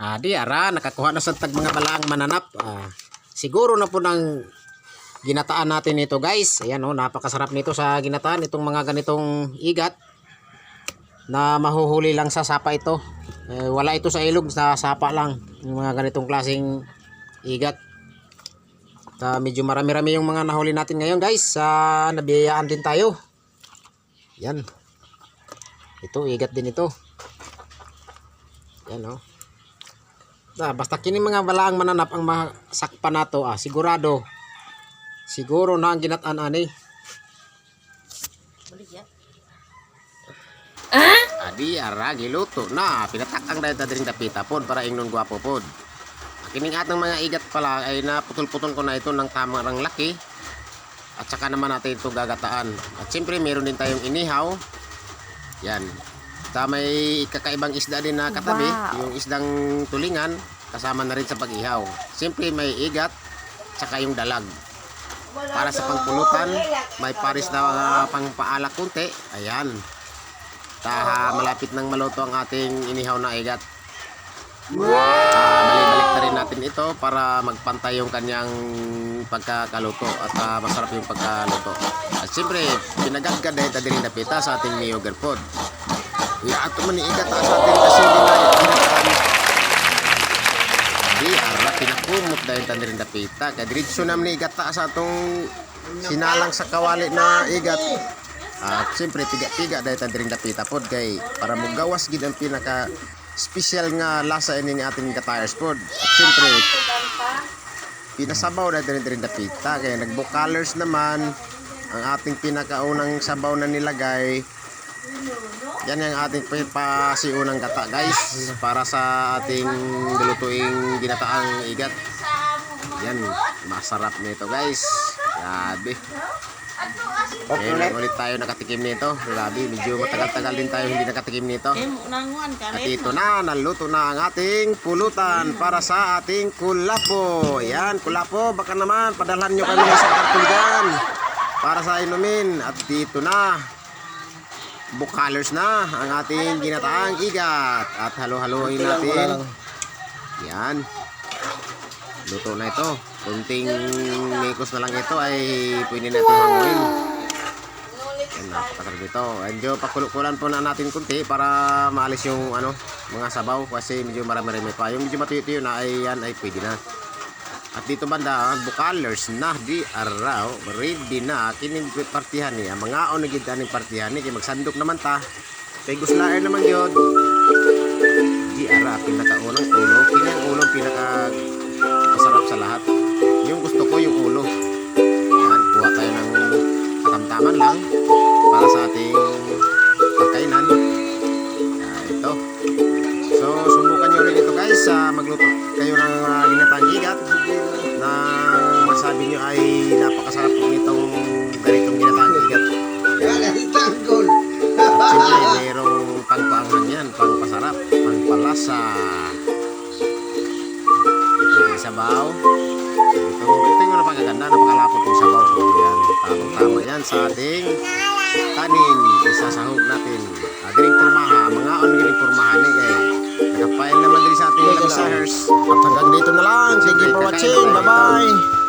Di ara nakakuha na sa tag mga balaang mananap. Siguro na po ng ginataan natin ito, guys. Ayan oh, napakasarap nito sa ginataan itong mga ganitong igat na mahuhuli lang sa sapa ito. Wala ito sa ilog, sa sapa lang yung mga ganitong klaseng igat. Medyo marami-rami yung mga nahuli natin ngayon, guys. Nabiyayaan din tayo. Yan. Ito, igat din ito. Yan oh. Basta kini mga balaang mananap ang masakpa nato, siguro na ang ginataan ani. Adi ara giluto na pinatakang dahil tadring dapita pod para ingnon gwapo pod. Kining atang mga igat pala ay naputol-putol ko na ito ng tamang laki. At saka naman natin ito gagataan. At siyempre meron din tayong inihaw. Yan. May kakaibang isda din na katabi, yung isdang tulingan kasama na rin sa pag-ihaw. Siyempre may igat saka yung dalag. Para sa pangpulutan, may paris na pangpaalak kunti. Ayan. Malapit nang maluto ang ating inihaw na igat. Balik na rin natin ito para magpantay yung kanyang pagkakaluto at masarap yung pagkaluto. At siyempre, pinagagad dahil tadirin napita sa ating niyogan pod. Ato man iigat sa atin kasi di ara pinakumot dahil tadirin napita. Kaya diretso naman iigat sa atong sinalang sa kawali na igat. At siyempre, tiga-tiga dahil tadirin napita pod kay para magawas gid ang pinaka special nga lasa ini ating katayers pod. At siyempre, pinasabaw na din napita kaya nagbo-colors naman ang ating pinakaunang sabaw na nilagay. Yan yung ating pasiunang gata, guys, para sa ating nilutuing ginataang igat. Yan, masarap nito, guys. Grabe. Okay, lang ulit tayo nakatikim nito. Grabe, medyo matagal-tagal din tayo hindi nakatikim nito. At ito na, naluto na ang ating pulutan para sa ating kulapo. Yan, kulapo, baka naman padalhan nyo kami sa karton dyan para sa inumin. At dito na, bukalers na ang ating ginataang igat. At halo-haloin natin. Yan, luto na ito. Kunting nikos na lang ito ay pwede natin hanguin. Yan, napakasarap dito. Medyo pakulukulan po na natin kunti para maalis yung mga sabaw kasi medyo marami-rami pa. Yung medyo matuyo-tuyo na ay yan ay pwede na. At dito banda, bukalers na di araw, ready na kining partihan niya. Mga onagid kaning partihan ni kay magsandok naman ta. Kay guslaer naman gyud. Di ara pinakaunang ulo, kining ulo pinaka masarap sa lahat. Yung gusto ko yung ulo. Yan, kuha tayo ng katamtaman lang para sa ating pagkainan. Ito. So, subukan nyo rin ito, guys. Magluto kayo ng ginataang igat na masabi nyo ay napakasarap po nitong ganitong ginataang igat. Siyempre, mayroong pangpaanghang yan, pangpasarap, pangpalasa. Sabaw. Ito yung napakaganda, napakalapot yung sabaw. Yan, tamang-tama yan sa ating kanin. Isasahog natin. Diring purmaha, mga on-giring purmahan nakapail naman din sa ating ilang sahers. At hanggang dito na lang. Thank you for watching. Bye-bye.